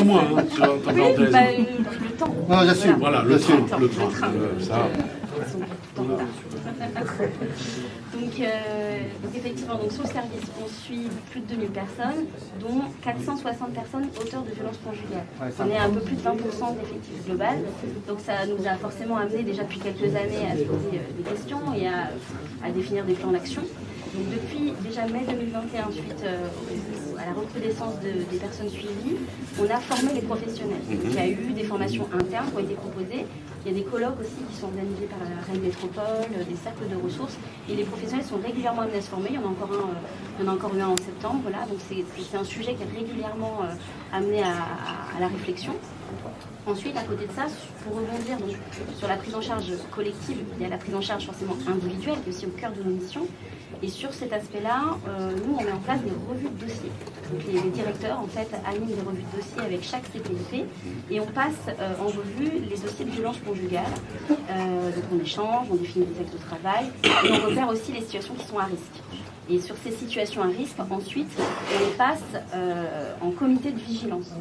Moi, hein, sur ta parenthèse. Le temps. Non, j'assume. Voilà, le train. Ça. Donc effectivement, donc, sur le service, on suit plus de 2000 personnes, dont 460 personnes auteurs de violences conjugales. On est à un peu plus de 20% de l'effectif global. Donc ça nous a forcément amené déjà depuis quelques années à se poser des questions et à définir des plans d'action. Donc depuis déjà mai 2021, suite à la recrudescence des personnes suivies, on a formé les professionnels. Donc, il y a eu des formations internes qui ont été proposées. Il y a des colloques aussi qui sont organisés par la Rennes Métropole, des cercles de ressources. Et les professionnels sont régulièrement amenés à se former. Il y en a encore eu un en septembre. Là. Donc c'est un sujet qui est régulièrement amené à la réflexion. Ensuite, à côté de ça, pour rebondir donc, sur la prise en charge collective, il y a la prise en charge forcément individuelle qui est aussi au cœur de nos missions. Et sur cet aspect-là, nous, on met en place des revues de dossiers. Donc les directeurs, en fait, animent des revues de dossiers avec chaque CPIP et on passe en revue les dossiers de violence conjugale. Donc on échange, on définit des axes de travail et on repère aussi les situations qui sont à risque. Et sur ces situations à risque, ensuite, on les passe en comité de vigilance.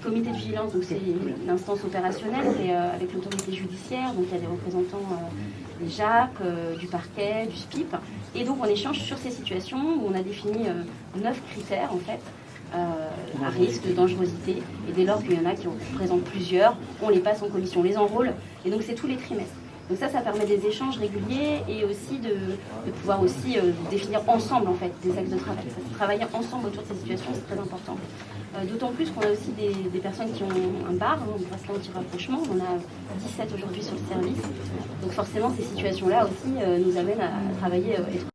Comité de vigilance, donc c'est une instance opérationnelle avec l'autorité judiciaire, donc il y a des représentants des JAP, du parquet, du SPIP. Et donc on échange sur ces situations où on a défini 9 critères en fait, à risque de dangerosité. Et dès lors qu'il y en a qui en présentent plusieurs, on les passe en commission, on les enrôle. Et donc c'est tous les trimestres. Donc ça permet des échanges réguliers et aussi de pouvoir aussi définir ensemble en fait des axes de travail. Travailler ensemble autour de ces situations, c'est très important. D'autant plus qu'on a aussi des personnes qui ont un bar, un bracelet anti-rapprochement. On en a 17 aujourd'hui sur le service. Donc forcément, ces situations-là aussi nous amènent à travailler